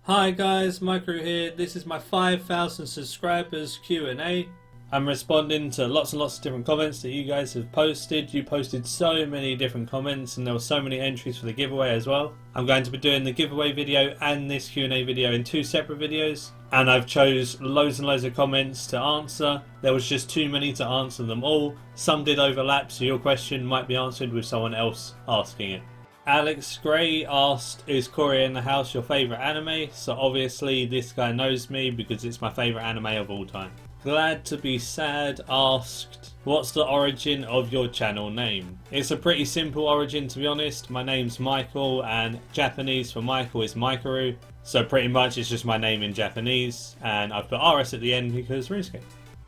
Hi guys, Maikeru here. This is my 5,000 subscribers Q&A. I'm responding to lots and lots of different comments that you guys have posted. You posted so many different comments and there were so many entries for the giveaway as well. I'm going to be doing the giveaway video and this Q&A video in two separate videos. And I've chose loads and loads of comments to answer. There was just too many to answer them all. Some did overlap, so your question might be answered with someone else asking it. Alex Gray asked, is Cory in the House your favourite anime? So obviously this guy knows me because it's my favourite anime of all time. Glad to be Sad asked, what's the origin of your channel name? It's a pretty simple origin, to be honest. My name's Michael and Japanese for Michael is Maikeru. So pretty much it's just my name in Japanese and I've put RS at the end because Runescape.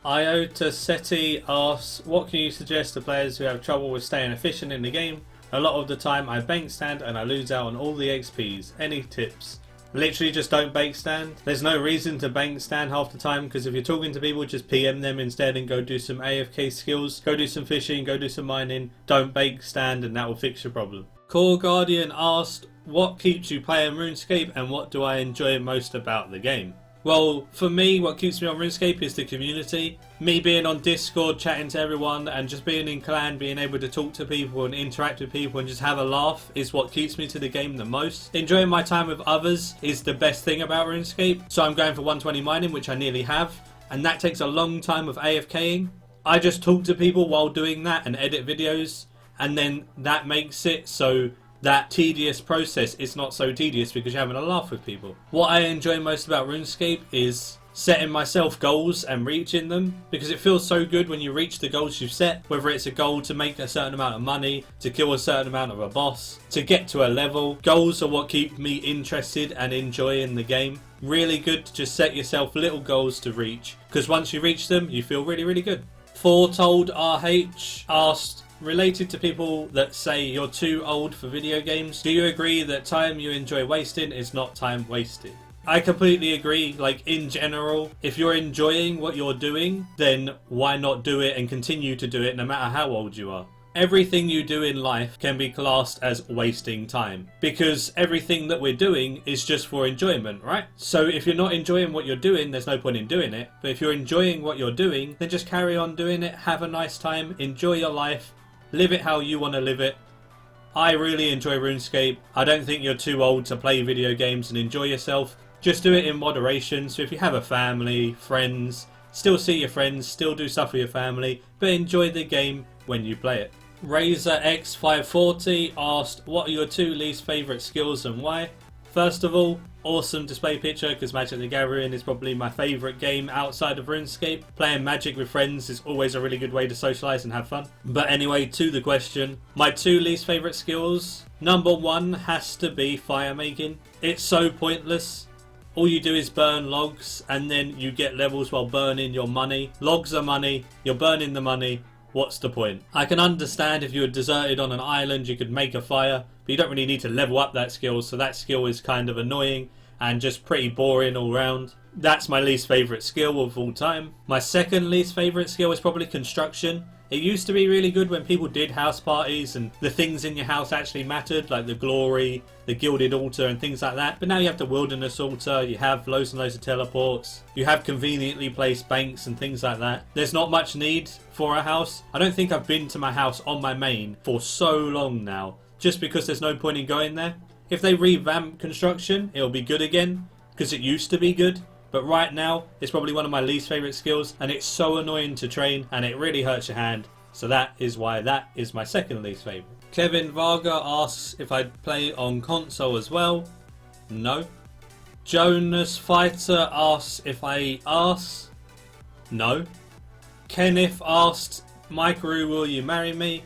Iota Seti asks, what can you suggest to players who have trouble with staying efficient in the game? A lot of the time I bank stand and I lose out on all the XPs. Any tips? Literally just don't bank stand. There's no reason to bank stand half the time because if you're talking to people, just PM them instead and go do some AFK skills. Go do some fishing, go do some mining. Don't bank stand and that will fix your problem. Core Guardian asked, what keeps you playing RuneScape and what do I enjoy most about the game? Well, for me, what keeps me on RuneScape is the community. Me being on Discord, chatting to everyone, and just being in clan, being able to talk to people and interact with people and just have a laugh is what keeps me to the game the most. Enjoying my time with others is the best thing about RuneScape. So I'm going for 120 mining, which I nearly have, and that takes a long time of AFKing. I just talk to people while doing that and edit videos, and then that makes it so that tedious process is not so tedious because you're having a laugh with people. What I enjoy most about RuneScape is setting myself goals and reaching them, because it feels so good when you reach the goals you've set, whether it's a goal to make a certain amount of money, to kill a certain amount of a boss, to get to a level. Goals are what keep me interested and enjoying the game. Really good to just set yourself little goals to reach, because once you reach them you feel really good. Foretold RH asked, related to people that say you're too old for video games, do you agree that time you enjoy wasting is not time wasted? I completely agree. Like, in general, if you're enjoying what you're doing, then why not do it and continue to do it no matter how old you are? Everything you do in life can be classed as wasting time because everything that we're doing is just for enjoyment, right? So if you're not enjoying what you're doing, there's no point in doing it. But if you're enjoying what you're doing, then just carry on doing it. Have a nice time. Enjoy your life. Live it how you want to live it. I really enjoy RuneScape. I don't think you're too old to play video games and enjoy yourself. Just do it in moderation. So if you have a family, friends, still see your friends, still do stuff with your family, but enjoy the game when you play it. Razor X540 asked, what are your two least favourite skills and why? First of all, awesome display picture, because Magic the Gathering is probably my favourite game outside of RuneScape. Playing Magic with friends is always a really good way to socialise and have fun. But anyway, to the question, my two least favourite skills. Number one has to be fire making. It's so pointless. All you do is burn logs and then you get levels while burning your money. Logs are money, you're burning the money. What's the point? I can understand if you were deserted on an island you could make a fire, but you don't really need to level up that skill, so that skill is kind of annoying and just pretty boring all round. That's my least favourite skill of all time. My second least favourite skill is probably construction. It used to be really good when people did house parties and the things in your house actually mattered, like the glory, the gilded altar and things like that. But now you have the wilderness altar, you have loads and loads of teleports, you have conveniently placed banks and things like that. There's not much need for a house. I don't think I've been to my house on my main for so long now, just because there's no point in going there. If they revamp construction, it'll be good again, because it used to be good. But right now, it's probably one of my least favourite skills, and it's so annoying to train, and it really hurts your hand. So that is why that is my second least favourite. Kevin Varga asks if I'd play on console as well. No. Jonas Fighter asks if I ask. No. Kenneth asked, Maikeru, will you marry me?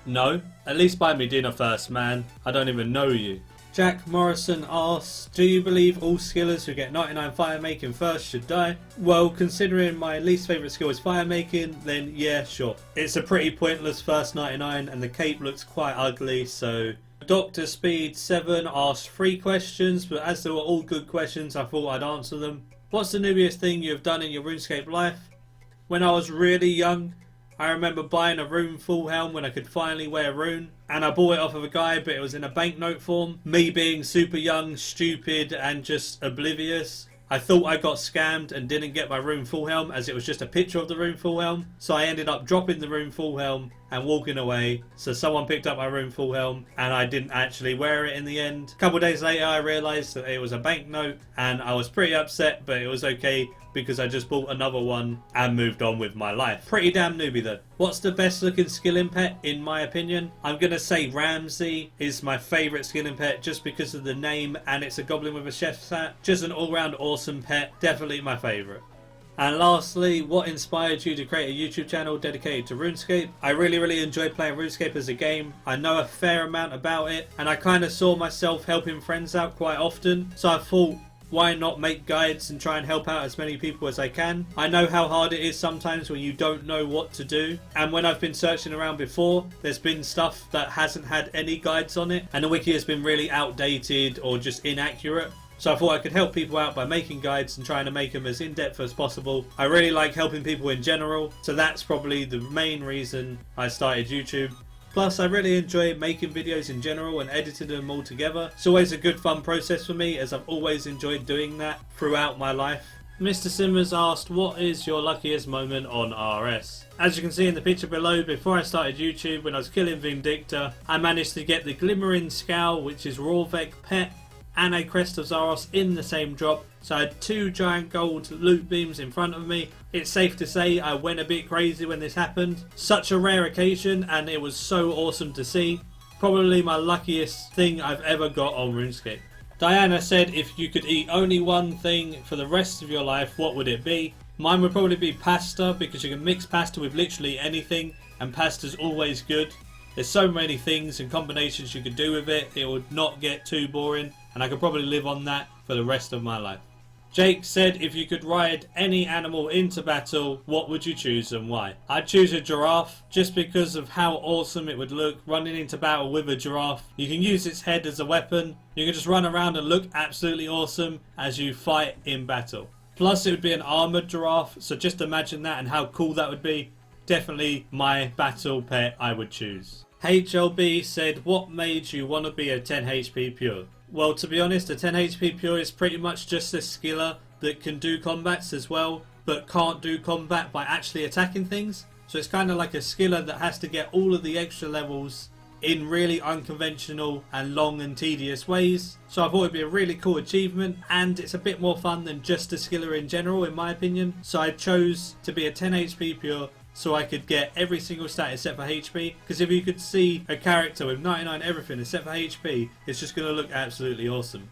No. At least buy me dinner first, man. I don't even know you. Jack Morrison asks, do you believe all skillers who get 99 fire making first should die? Well, considering my least favourite skill is fire making, then yeah, sure. It's a pretty pointless first 99 and the cape looks quite ugly, so... Dr. Speed 7 asked 3 questions, but as they were all good questions, I thought I'd answer them. What's the newest thing you have done in your RuneScape life? When I was really young, I remember buying a rune full helm when I could finally wear rune, and I bought it off of a guy, but it was in a banknote form. Me being super young, stupid, and just oblivious, I thought I got scammed and didn't get my rune full helm, as it was just a picture of the rune full helm. So I ended up dropping the rune full helm and walking away. So someone picked up my rune full helm and I didn't actually wear it in the end. A couple of days later I realised that it was a banknote, and I was pretty upset, but it was okay because I just bought another one and moved on with my life. Pretty damn newbie though. What's the best looking skilling pet in my opinion? I'm gonna say Ramsey is my favourite skilling pet just because of the name, and it's a goblin with a chef's hat. Just an all round awesome pet. Definitely my favourite. And lastly, what inspired you to create a YouTube channel dedicated to Runescape? I really enjoy playing Runescape as a game. I know a fair amount about it, and I kind of saw myself helping friends out quite often. So I thought, why not make guides and try and help out as many people as I can? I know how hard it is sometimes when you don't know what to do, and when I've been searching around before, there's been stuff that hasn't had any guides on it, and the wiki has been really outdated or just inaccurate. So I thought I could help people out by making guides and trying to make them as in-depth as possible. I really like helping people in general, so that's probably the main reason I started YouTube. Plus, I really enjoy making videos in general and editing them all together. It's always a good fun process for me, as I've always enjoyed doing that throughout my life. Mr. Simmers asked, what is your luckiest moment on RS? As you can see in the picture below, before I started YouTube, when I was killing Vindicta, I managed to get the Glimmering Scowl, which is Rorvek pet, and a Crest of Zaros in the same drop. So I had 2 giant gold loot beams in front of me. It's safe to say I went a bit crazy when this happened. Such a rare occasion, and it was so awesome to see. Probably my luckiest thing I've ever got on RuneScape. Diana said, if you could eat only one thing for the rest of your life, what would it be? Mine would probably be pasta, because you can mix pasta with literally anything, and pasta's always good. There's so many things and combinations you could do with it, it would not get too boring, and I could probably live on that for the rest of my life. Jake said, if you could ride any animal into battle, what would you choose and why? I'd choose a giraffe, just because of how awesome it would look running into battle with a giraffe. You can use its head as a weapon, you can just run around and look absolutely awesome as you fight in battle. Plus it would be an armoured giraffe, so just imagine that and how cool that would be. Definitely my battle pet I would choose. HLB said, what made you want to be a 10 HP pure? Well, to be honest, a 10 HP pure is pretty much just a skiller that can do combats as well, but can't do combat by actually attacking things. So it's kind of like a skiller that has to get all of the extra levels in really unconventional and long and tedious ways. So I thought it'd be a really cool achievement, and it's a bit more fun than just a skiller in general in my opinion. So I chose to be a 10 HP pure, so I could get every single stat except for HP, because if you could see a character with 99 everything except for HP, it's just going to look absolutely awesome.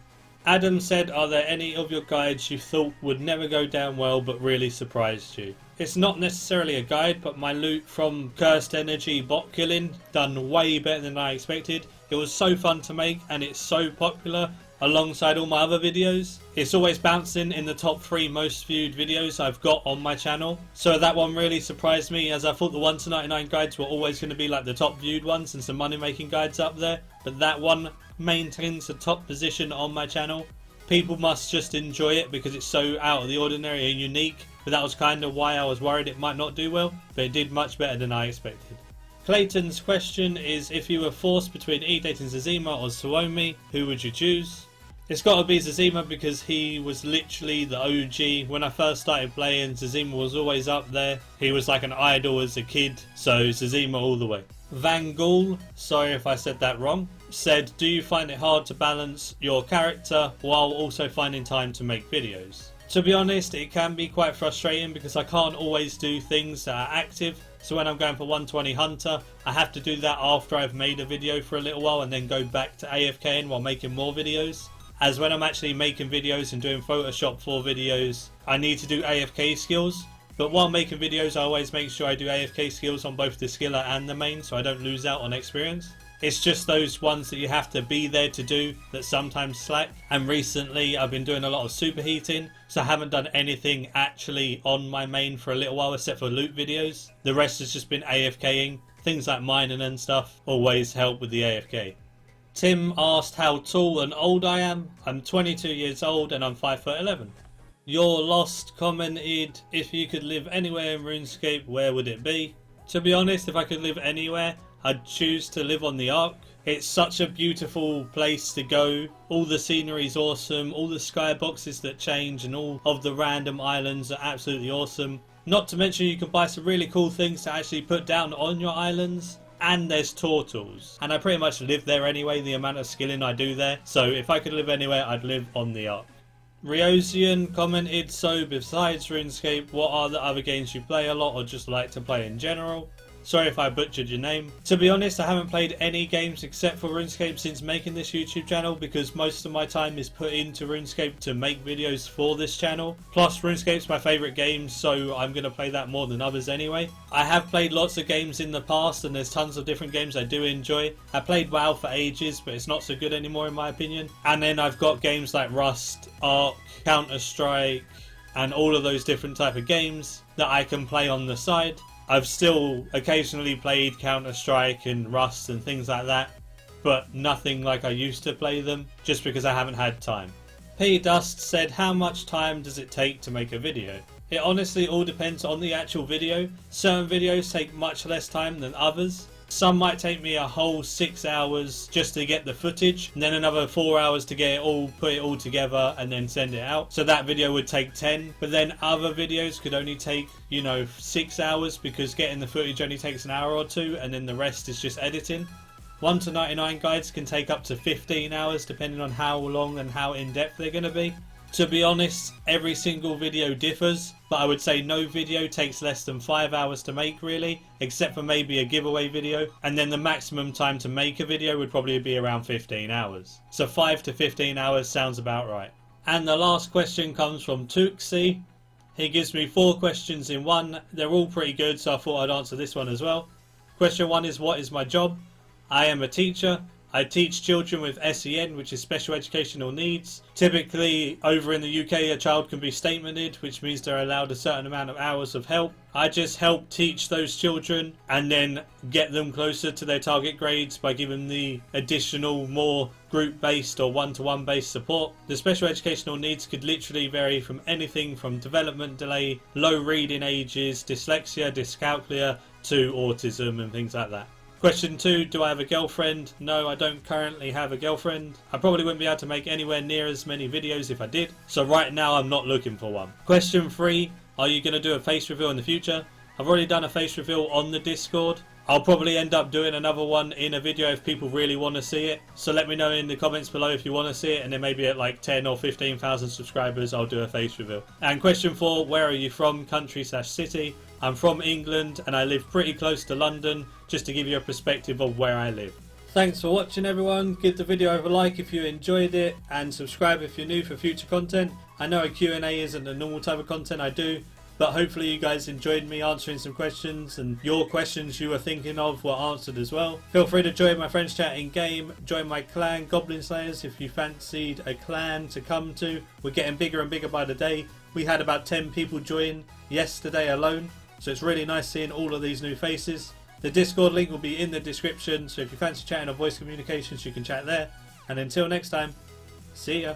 Adam said, are there any of your guides you thought would never go down well but really surprised you? It's not necessarily a guide, but my loot from Cursed Energy bot killing done way better than I expected. It was so fun to make, and it's so popular alongside all my other videos. It's always bouncing in the top 3 most viewed videos I've got on my channel. So that one really surprised me, as I thought the 1 to 99 guides were always going to be like the top viewed ones and some money making guides up there. But that one maintains the top position on my channel. People must just enjoy it because it's so out of the ordinary and unique. But that was kind of why I was worried it might not do well. But it did much better than I expected. Clayton's question is, if you were forced between dating Zazima or Suomi, who would you choose? It's got to be Zazima because he was literally the OG. When I first started playing, Zazima was always up there. He was like an idol as a kid, so Zazima all the way. Van Gaul, sorry if I said that wrong, said, do you find it hard to balance your character while also finding time to make videos? To be honest, it can be quite frustrating because I can't always do things that are active. So when I'm going for 120 Hunter, I have to do that after I've made a video for a little while and then go back to AFKing while making more videos. As when I'm actually making videos and doing Photoshop for videos, I need to do AFK skills. But while making videos, I always make sure I do AFK skills on both the skiller and the main so I don't lose out on experience. It's just those ones that you have to be there to do that sometimes slack. And recently I've been doing a lot of superheating, so I haven't done anything actually on my main for a little while except for loot videos. The rest has just been AFKing. Things like mining and stuff always help with the AFK. Tim asked how tall and old I am. I'm 22 years old and I'm 5'11". Your Lost commented, if you could live anywhere in RuneScape, where would it be? To be honest, if I could live anywhere, I'd choose to live on the Ark. It's such a beautiful place to go. All the scenery's awesome, all the skyboxes that change and all of the random islands are absolutely awesome. Not to mention you can buy some really cool things to actually put down on your islands. And there's turtles. And I pretty much live there anyway, the amount of skilling I do there. So if I could live anywhere, I'd live on the Ark. Riosian commented, so besides RuneScape, what are the other games you play a lot or just like to play in general? Sorry if I butchered your name. To be honest, I haven't played any games except for RuneScape since making this YouTube channel because most of my time is put into RuneScape to make videos for this channel. Plus RuneScape's my favourite game, so I'm going to play that more than others anyway. I have played lots of games in the past and there's tons of different games I do enjoy. I played WoW for ages, but it's not so good anymore in my opinion. And then I've got games like Rust, Ark, Counter-Strike and all of those different type of games that I can play on the side. I've still occasionally played Counter-Strike and Rust and things like that, but nothing like I used to play them, just because I haven't had time. P Dust said, how much time does it take to make a video? It honestly all depends on the actual video. Certain videos take much less time than others. Some might take me a whole 6 hours just to get the footage, and then another 4 hours to get it all, put it all together and then send it out. So that video would take 10, but then other videos could only take, 6 hours because getting the footage only takes an hour or two and then the rest is just editing. 1 to 99 guides can take up to 15 hours depending on how long and how in-depth they're going to be. To be honest, every single video differs, but I would say no video takes less than 5 hours to make really, except for maybe a giveaway video, and then the maximum time to make a video would probably be around 15 hours. So 5 to 15 hours sounds about right. And the last question comes from Tuxi. He gives me 4 questions in one. They're all pretty good, so I thought I'd answer this one as well. Question 1 is, what is my job? I am a teacher. I teach children with SEN, which is special educational needs. Typically, over in the UK, a child can be statemented, which means they're allowed a certain amount of hours of help. I just help teach those children and then get them closer to their target grades by giving the additional, more group-based or one-to-one based support. The special educational needs could literally vary from anything from development delay, low reading ages, dyslexia, dyscalculia, to autism and things like that. Question 2, do I have a girlfriend? No, I don't currently have a girlfriend. I probably wouldn't be able to make anywhere near as many videos if I did. So right now I'm not looking for one. Question 3, are you going to do a face reveal in the future? I've already done a face reveal on the Discord. I'll probably end up doing another one in a video if people really want to see it. So let me know in the comments below if you want to see it, and then maybe at like 10 or 15,000 subscribers I'll do a face reveal. And question 4, where are you from? Country/city. I'm from England and I live pretty close to London, just to give you a perspective of where I live. Thanks for watching everyone. Give the video a like if you enjoyed it and subscribe if you're new for future content. I know a Q&A isn't the normal type of content I do, but hopefully you guys enjoyed me answering some questions and your questions you were thinking of were answered as well. Feel free to join my friends chat in game, join my clan Goblin Slayers if you fancied a clan to come to. We're getting bigger and bigger by the day. We had about 10 people join yesterday alone, so it's really nice seeing all of these new faces. The Discord link will be in the description, so if you fancy chatting or voice communications you can chat there. And until next time, see ya.